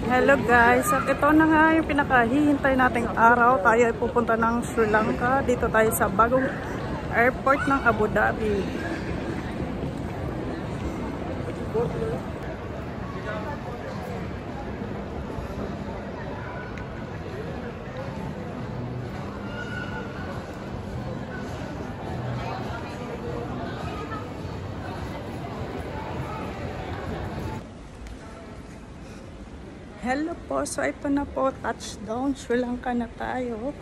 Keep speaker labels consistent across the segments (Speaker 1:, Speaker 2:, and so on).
Speaker 1: Hello guys, at ito na nga yung pinakahihintay nating araw. Tayo ay pupunta ng Sri Lanka. Dito tayo sa bagong airport ng Abu Dhabi. Hello po, so ito na po, touchdown, Sri Lanka na tayo.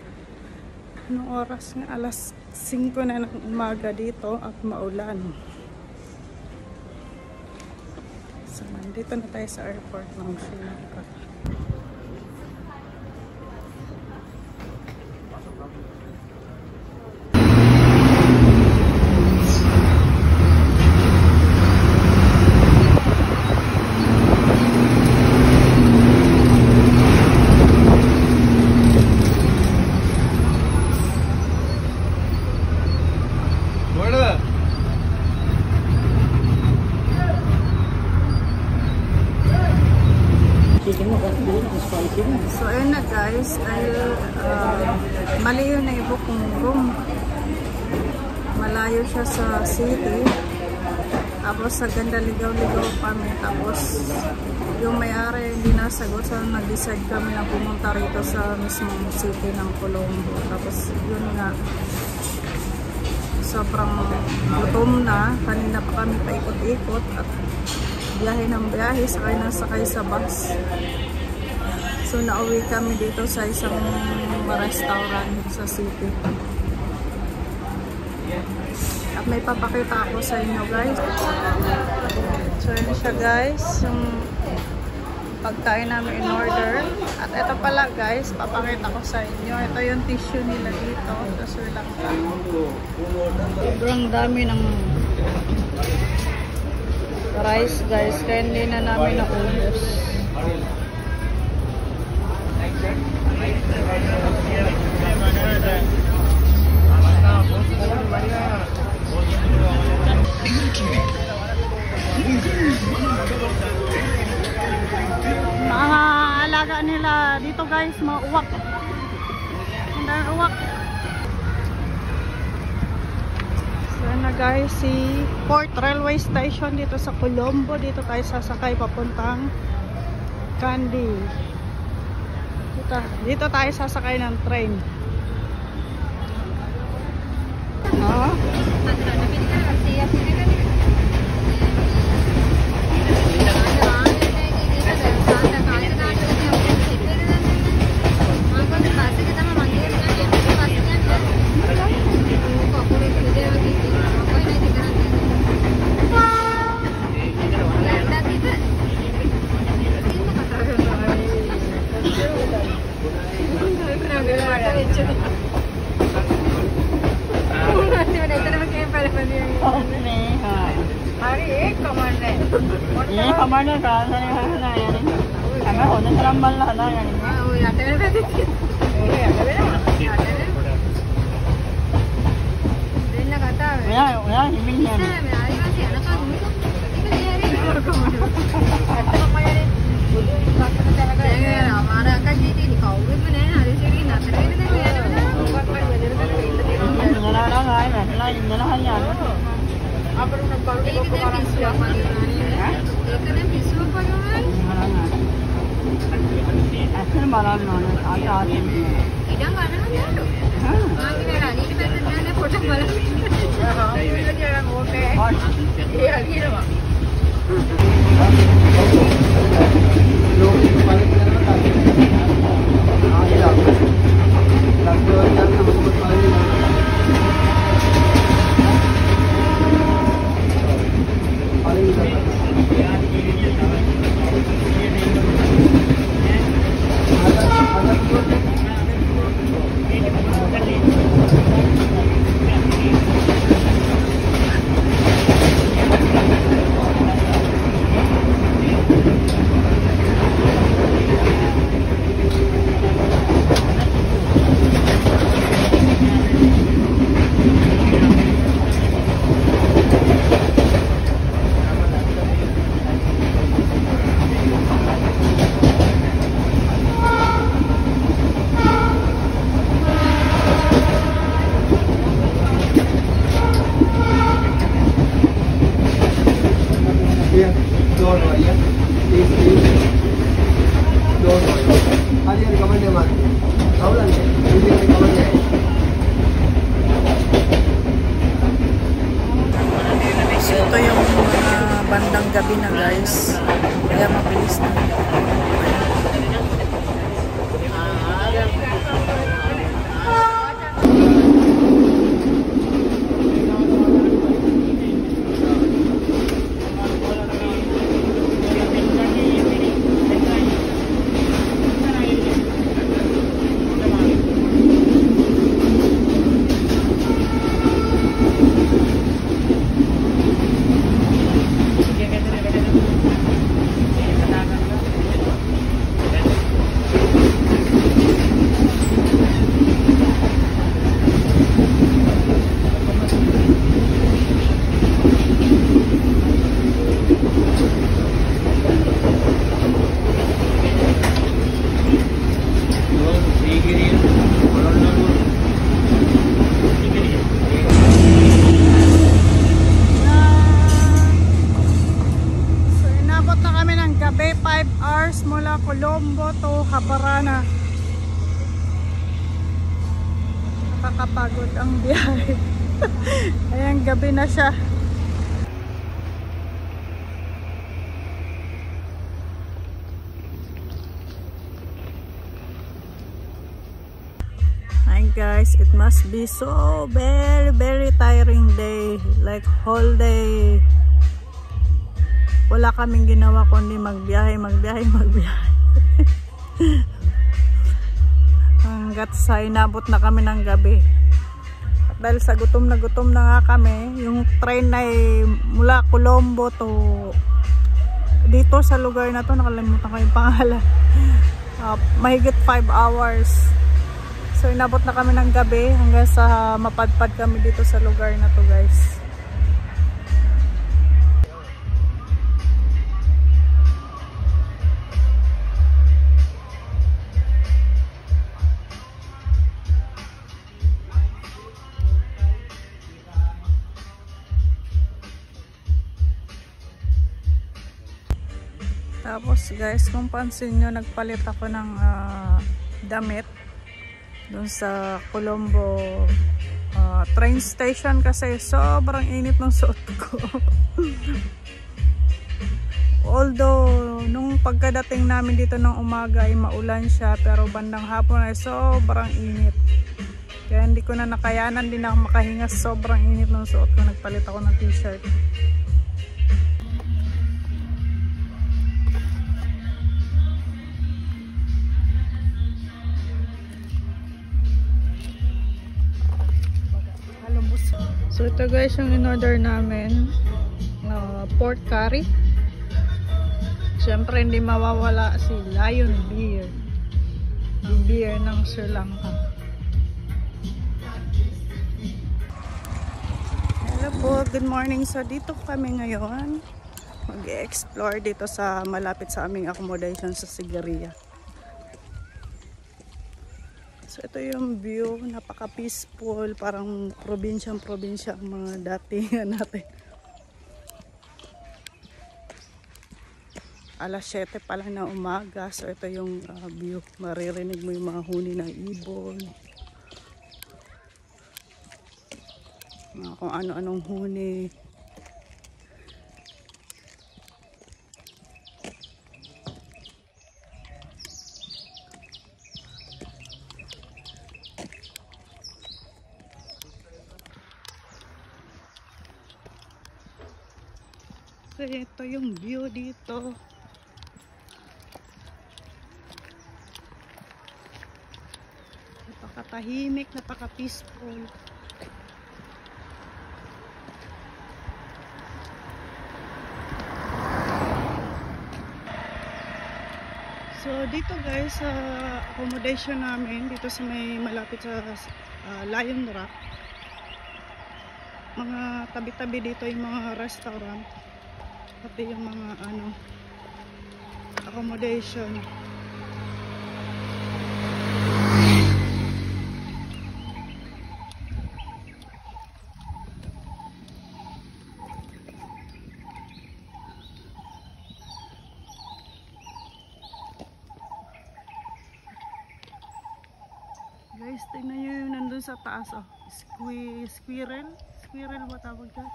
Speaker 1: Anong oras nga? Alas 5 na ng umaga dito at maulan. So nandito na tayo sa airport ng Sri Lanka. So ayun na guys, mali yun na i-book yung room. Malayo siya sa city. Tapos sa ganda ligaw-ligaw kami. Tapos yung may-ari hindi nasagot. So nag-decide kami na pumunta rito sa mismong city ng Colombo. Tapos yun nga, sobrang gutom na. Kanina pa kami paikot-ikot at biyahe ng biyahe, sakay sa bus. So nauwi kami dito sa isang restaurant sa city. At may papakita ako sa inyo guys. So yun siya guys, yung pagkain namin in order. At ito pala guys, papakita ko sa inyo. Ito yung tissue nila dito sa Sri Lanka. Sobrang dami ng rice guys, kaya hindi na namin naubos. Alaga nila dito guys, mga uwak. Ang dami uwak. So na guys, si Port Railway Station dito sa Colombo. Dito tayo sasakay papuntang Kandy. Dito tayo sasakay ng train. Kamarnya kan sana hana yani. Kami hono terambal lah hana yani. Oh ya, tapi berarti. Iya, tapi dah. Dia nak kata. Ya, ini ni. Saya hari masih anak kan. Itu dia ni. Kata apa ya ni? Kata talaga. Ya, हमारा का जी नहीं खाओगे तो नहीं hari sini nak terus ni dia ada. Buat belajar kan itu. Nala ngai, nala nala hanya. Apa nak baru ke kemarin siapa ni? Ekane pisu apa kan? Asal malam mana? Ada. Idang mana kan tu? Kami berani ni betul ni foto malam. Itu jangan okay. Iya, iya mak.
Speaker 2: So ito yung mga bandang gabi na guys. Kaya mabilis na. Gabi, 5 hours mula Colombo to Habarana. Nakakapagod ang biyahe. Ayan, gabi na siya. Hi guys, it must be so very tiring day. Like whole day. Wala kaming ginawa kundi magbiyahe. Hanggat sa inabot na kami ng gabi. At dahil sa gutom na nga kami, yung train ay mula Colombo to dito sa lugar na to, nakalimutan ko yung pangalan. Mahigit 5 hours. So inabot na kami ng gabi hanggang sa mapadpad kami dito sa lugar na to guys. Tapos guys, kung pansin nyo, nagpalit ako ng damit dun sa Colombo train station kasi sobrang init ng suot ko. Although nung pagkadating namin dito ng umaga ay maulan siya, pero bandang hapon ay sobrang init. Kaya hindi ko na nakayanan din ako makahinga, sobrang init ng suot ko. Nagpalit ako ng t-shirt. So ito guys yung in-order namin, pork curry. Siyempre hindi mawawala si Lion Beer, ang beer ng Sri Lanka. Hello po, good morning. So dito kami ngayon mag-explore dito sa malapit sa aming accommodation sa Sigiriya. So ito yung view, napaka-peaceful, parang probinsya ang mga datingan natin. Alas 7 pa lang na umaga, so ito yung view. Maririnig mo yung mga huni ng ibon. Mga kung ano-anong huni. So ito yung view dito. Napakatahimik, napaka-peaceful. So dito guys sa accommodation namin, dito sa may malapit sa Lion Rock. Mga tabi-tabi dito yung mga restaurant. Pati yung mga accommodation. Guys, tingnan nyo yung nandun sa taas. Oh. Squirrel? Squirrel ba tawag dyan?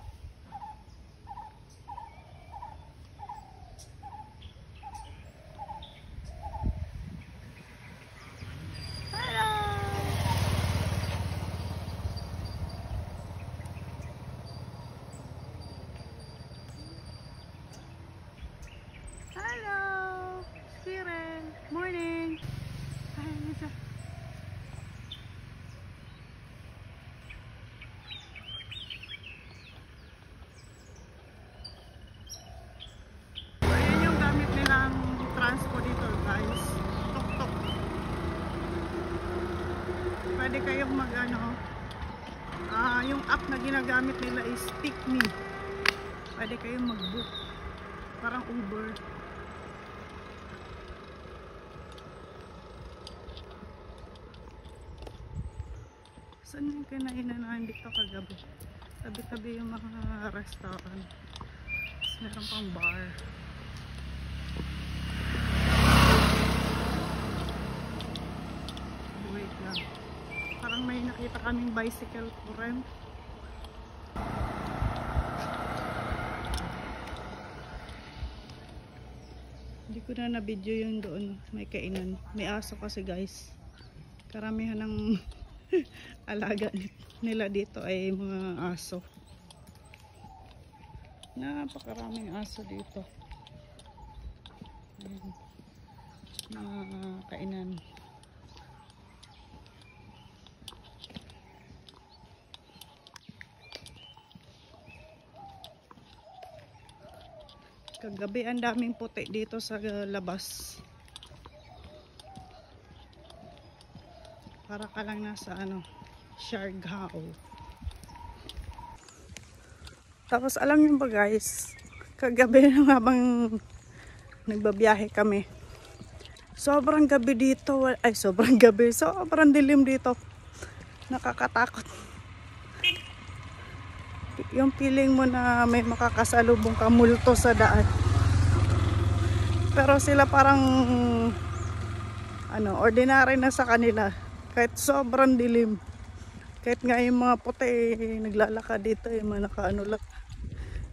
Speaker 2: Hello! Hello! Squirrel! Morning! Ay, nasa... Transpo dito guys, tuk-tuk. Pwede kayong mag yung app na ginagamit nila is Pick.me. Pwede kayong mag-book, parang Uber. Saan yung kinainan dito kagabi? Tabi-tabi yung mga restaurant. Tapos meron pang bar. Wait lang. Parang may nakita kaming bicycle for rent. Hindi ko na na-video yung doon. May kainan. May aso kasi guys. Karamihan ng alaga nila dito ay mga aso. Napakaraming aso dito. Ayan. Mga kainan. Kagabi ang daming puti dito sa labas. Para ka lang nasa Siargao. Tapos alam niyo ba guys, kagabi habang nagbabiyahe kami, sobrang gabi dito, sobrang dilim dito. Nakakatakot. Yung feeling mo na may makakasalubong ka multo sa daan. Pero sila parang ordinary na sa kanila. Kahit sobrang dilim. Kahit nga yung mga puti naglalakad dito, yung mga nakaano lang,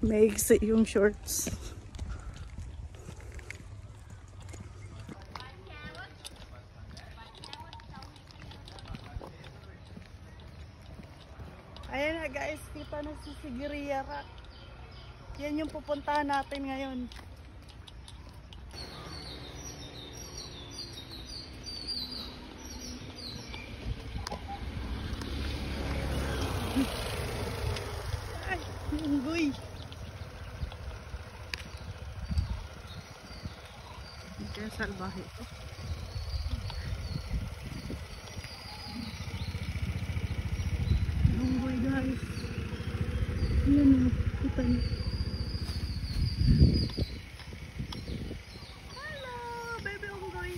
Speaker 2: maiksi yung shorts. Ayan na guys, kita na si Sigiriya Rock. Yan yung pupuntahan natin ngayon. Ay, unggoy. Kaya salbahe ito. Guys, yan o, kita niyo. Hello, baby unggoy.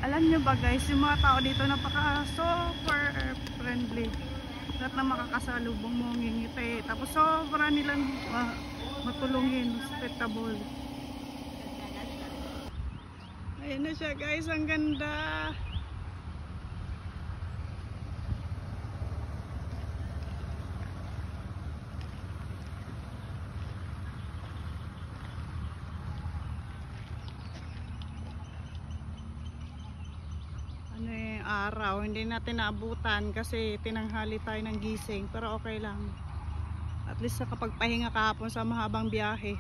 Speaker 2: Alam nyo ba guys, yung mga tao dito napaka super friendly. Lahat na makakasalubong mo, ngingiti. Tapos sobra nilang matulungin, hospitable. Ayan na siya guys, ang ganda. Araw, hindi natin naabutan kasi tinanghali tayo ng gising, pero okay lang. At least nakapagpahinga kahapon sa mahabang biyahe.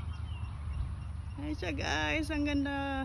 Speaker 2: Ay siya guys, ang ganda.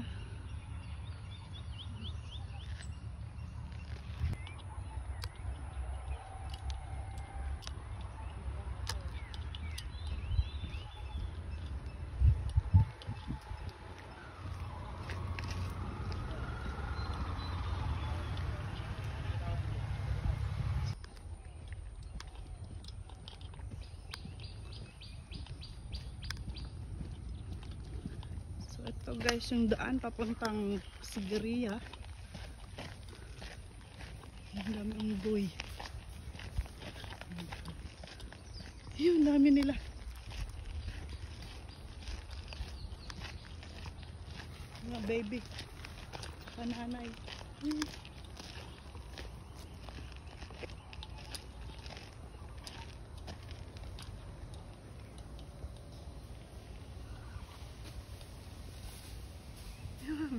Speaker 2: Ito guys yung daan papuntang Sigiriya. Ang dami unggoy. Yun, dami nila. Mga baby. Pananay.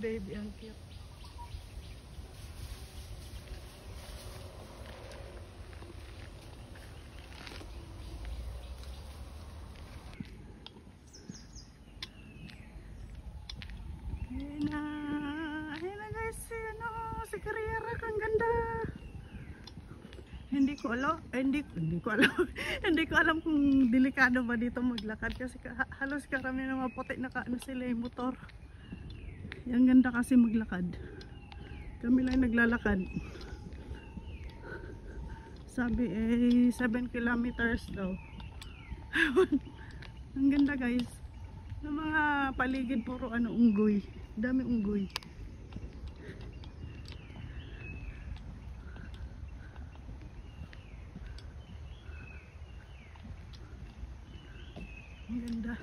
Speaker 2: Baby, ang cute. Ayan na guys, si Carrera, ang ganda. Hindi ko alam kung delikado ba dito maglakad kasi halos karami ng mga puti na sila yung motor. Ang ganda kasi maglakad. Kami lang naglalakad. Sabi 7 kilometers daw. Ang ganda guys. Ng mga paligid puro unggoy. Dami unggoy. Ang ganda.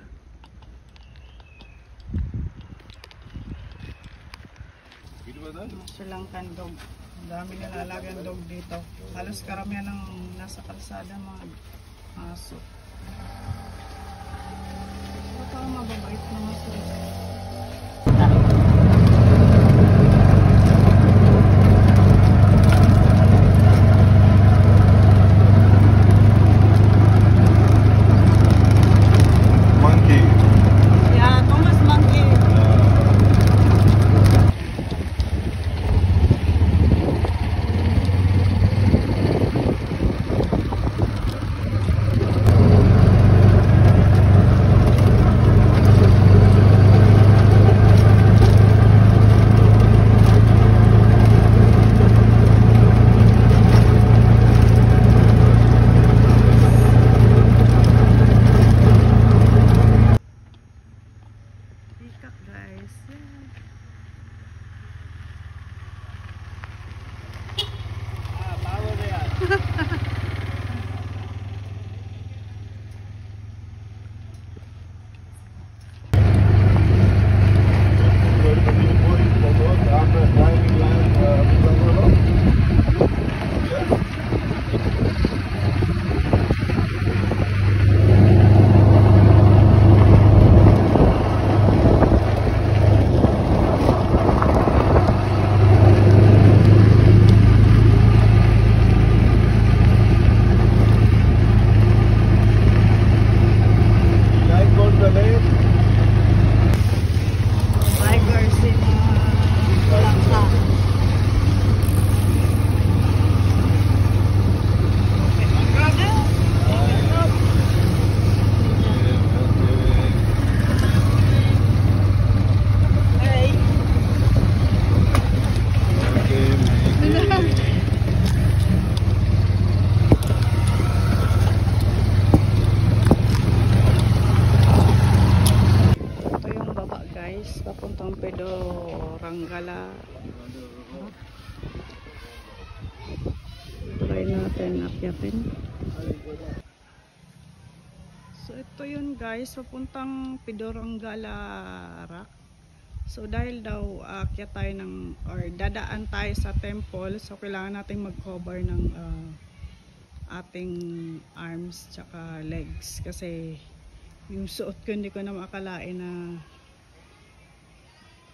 Speaker 2: Silang kandog. Ang dami nilalagang dog dito. Halos karamihan ng nasa kalsada mga aso. Ito ang mababait naman sila. Papuntang Pedorangala. Try natin akyatin. So ito yun guys, papuntang Pedorangala Rock. So dahil daw akyat tayo or dadaan tayo sa temple, so kailangan nating mag-cover ng ating arms tsaka legs kasi yung suot ko hindi ko na makalain na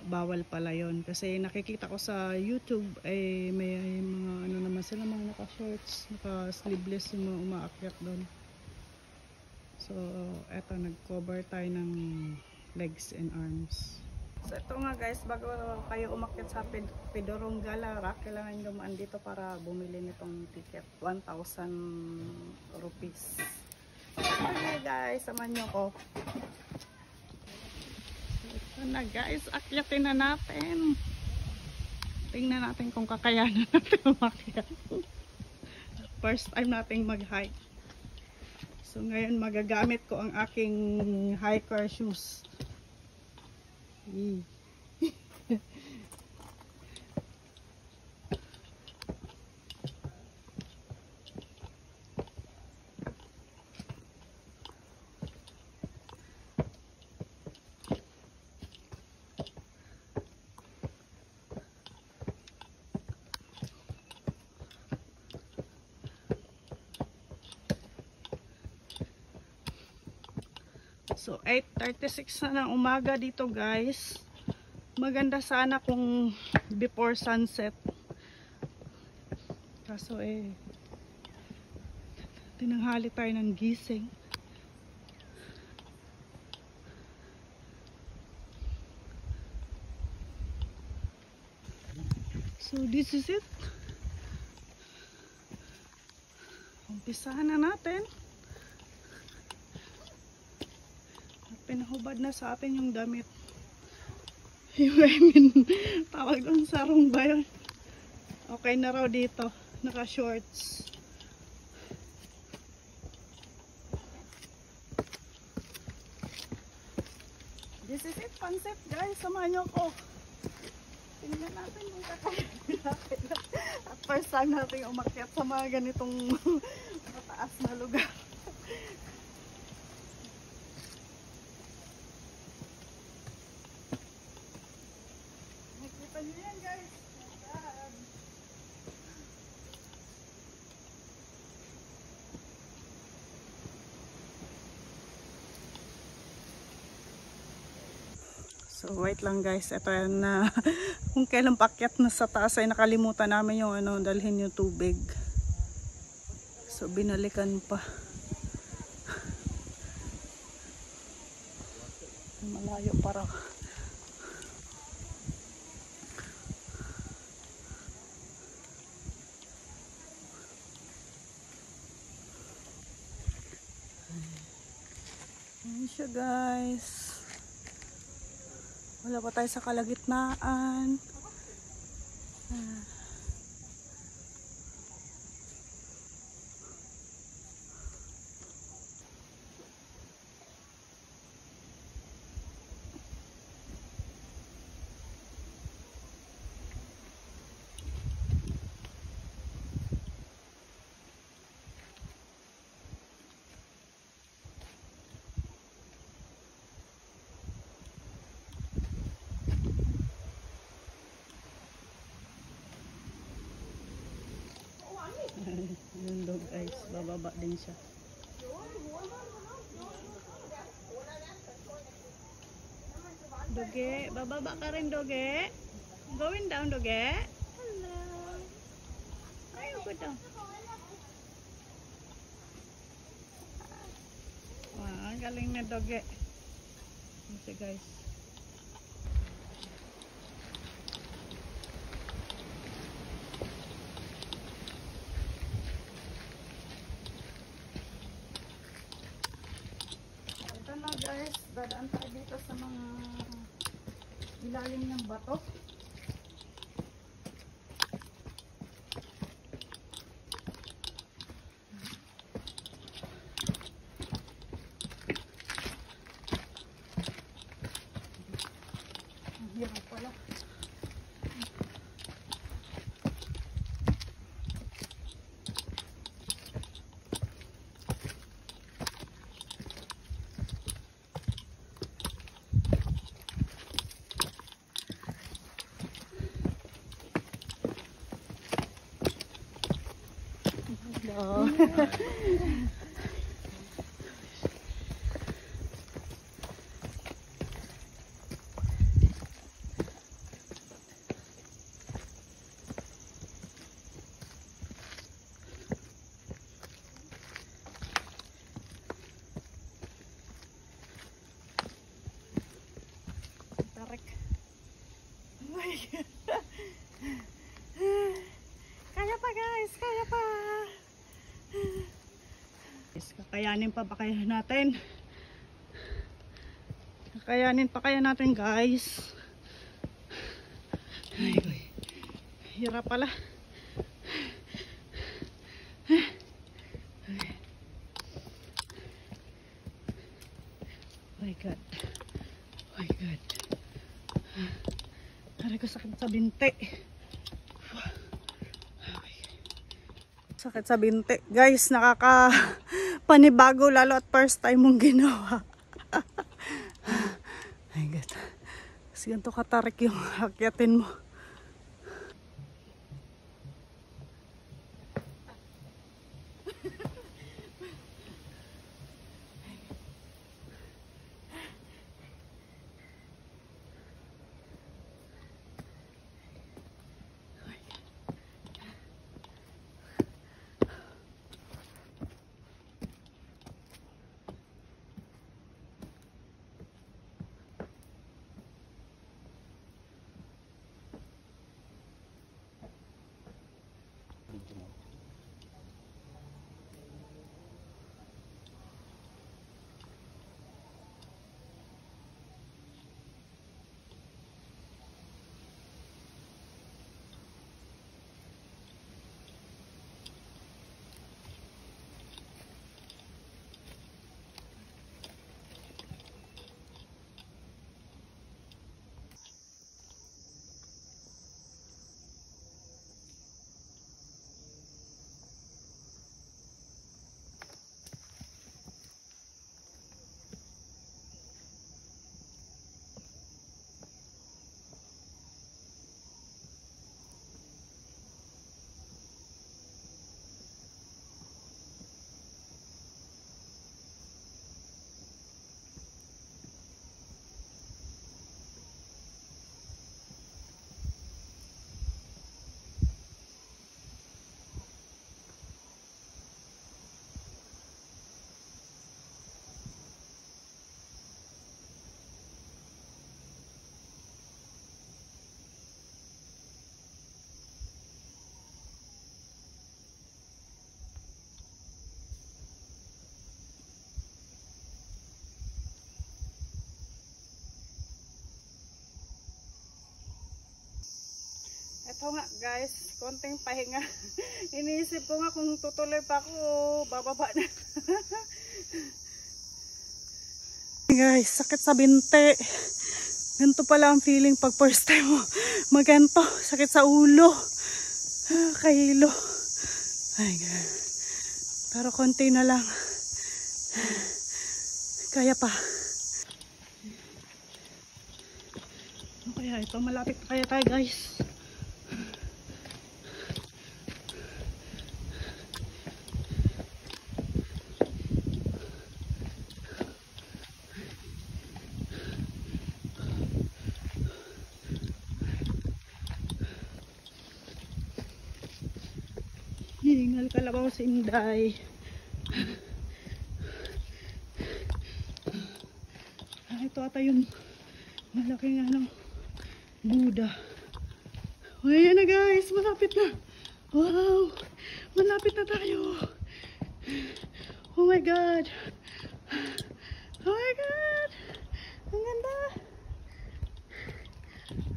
Speaker 2: bawal pala yon kasi nakikita ko sa YouTube ay may mga naman sila mga naka-shorts, naka-sleeveless yung mga umaakyat doon. So eto, nag-cover tayo ng legs and arms. So ito nga guys, bago kayo umakyat sa Pedorangala Rock, kailangan dumaan dito para bumili nitong ticket, 1,000 rupees. Okay guys, samahan nyo ko. Ito na guys, akyatin na natin. Tingnan natin kung kakayanan natin umakyat. First time nating mag-hike. So ngayon magagamit ko ang aking hiker shoes. Eh. So 8:36 na ng umaga dito guys. Maganda sana kung before sunset. Kaso tinanghali tayo ng gising. So this is it. Umpisahan na natin. Pinahubad na sa atin yung damit. Tawag doon sarong ba yun? Okay na raw dito. Naka shorts. This is it, concept guys. Samahan nyo ko. Tingnan natin yung kakain natin. At first time natin umakyat sa mga ganitong mataas na lugar. Nakita nyo yan guys. Ayan. So wait lang guys, ito yan na kung kailan pakyat na sa taas ay nakalimutan namin yung dalhin yung tubig. So binalikan pa. Malayo para. Ayan siya guys. Wala pa tayo sa kalagitnaan. Yung dog guys, bababa din siya. Doge, bababa ka rin Doge. Going down Doge. Hello. Ayaw ko daw. Wow, galing na Doge. Ito guys. Guys, dadaan tayo dito sa mga ilalim ng bato. Ang hirap pala. Oh. Tarik. Kaya pa guys, kaya pa. Kakayanin pa kaya natin. Kakayanin pa kaya natin guys. Ay, hirap pala. Oh my God. Oh my God. Aray ko, sakit sa binti. Sakit sa binti. Guys, nakaka-panibago lalo at first time mong ginawa. My God. Kasi ganito katarik yung akyatin mo. Ito nga guys, konting pahinga. Iniisip ko nga kung tutuloy pa ako, bababa na. Guys, sakit sa binti. Ganito pala ang feeling pag first time mo maganto. Sakit sa ulo. Kahilo. Ay God. Pero konti na lang. Kaya pa. Ano kaya ito? Malapit pa kaya tayo guys. Hiningal kalabaw sa Inday. Ito ata yung malaking Buddha. O ayan na guys, malapit na. Wow, malapit na tayo. Oh my God. Oh my God. Ang ganda.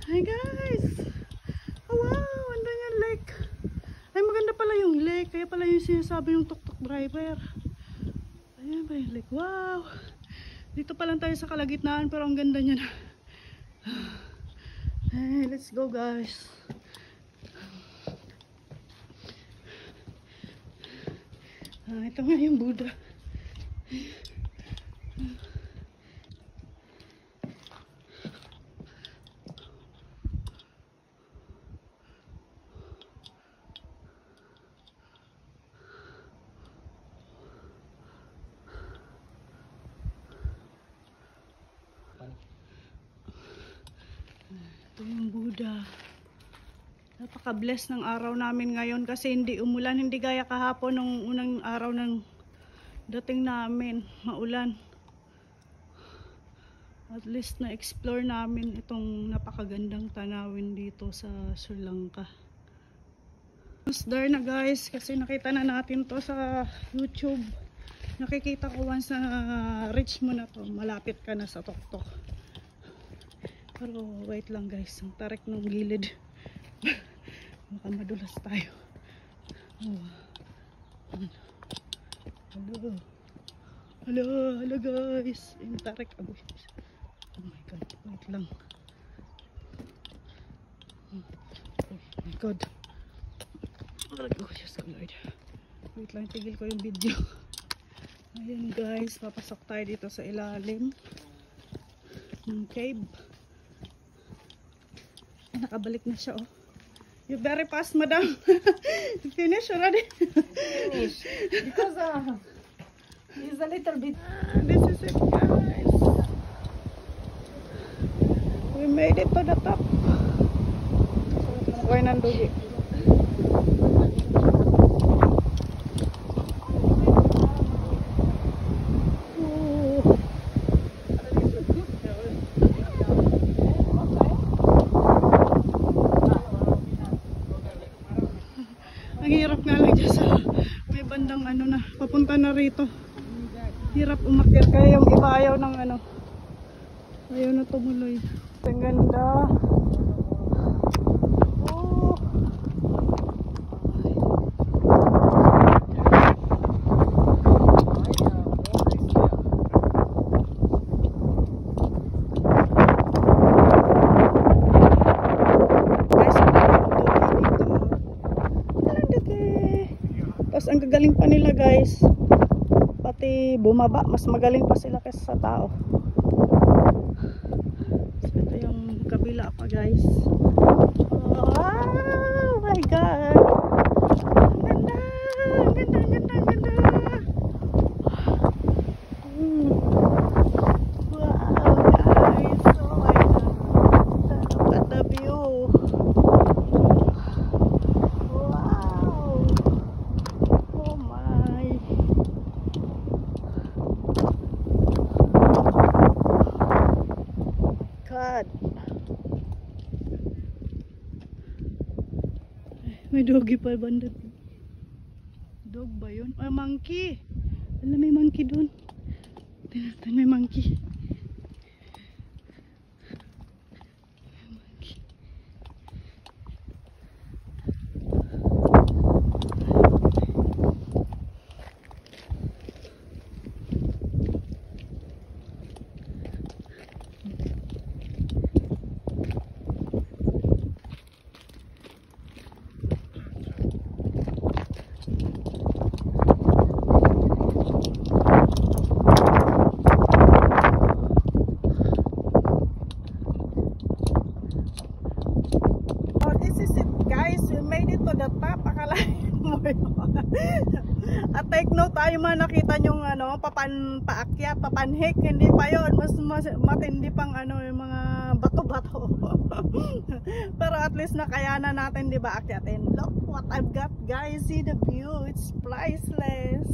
Speaker 2: Hi guys. Oh, wow, ang ganda lake. Ay, maganda pala yung lake. Kaya pala yung sinasabi yung tuk-tuk driver. Ayan ba yung lake? Wow. Dito pa lang tayo sa kalagitnaan pero ang ganda niya na. Hey, let's go guys. Ito nga yung Buddha. Ito yung Buddha. Napaka-bless ng araw namin ngayon kasi hindi umulan, hindi gaya kahapon nung unang araw ng dating namin, maulan. At least na-explore namin itong napakagandang tanawin dito sa Sri Lanka. Almost there na guys kasi nakita na natin to sa YouTube. Nakikita ko once na reach mo na to, malapit ka na sa tuktok. Pero wait lang guys, ang tarik ng gilid. Baka madulas tayo. Oh. Hello guys. Ang tarik. Oh my God, wait lang. God. Oh, Diyos ko Lord. Wait lang, tigil ko yung video. Ayan guys, papasok tayo dito sa ilalim ng cave. Nakabalik na siya, oh. You very fast, madam. Finish already?
Speaker 1: Finish. Because it's a little bit.
Speaker 2: This is it, guys. We made it to the top. Kuhay ng dugi. Ang hirap nga lang dyan sa may bandang ano na, papunta na rito. Hirap umakyat kaya yung iba ayaw ng ano. Ayaw na tumuloy. Ang ganda. Oh. Tapos ang gagaling pa nila guys, pati bumaba, mas magaling pa sila kaysa sa tao. So, ito yung kabila pa guys. Oh my god, ganda, ganda, ganda, ganda. Wow guys, oh my god, look at the view. God. May doggy pa banda. Dog ba yun? Ah, monkey. Alam, may monkey dun. Tingnan, may monkey. At take note tayo man nakita nyong ano, paakyat, papanhik, hindi pa yon, mas matindi pang ano, yung mga bato-bato. Pero at least nakayanan natin, di ba, akyatin. Look what I've got guys, see the view, it's priceless.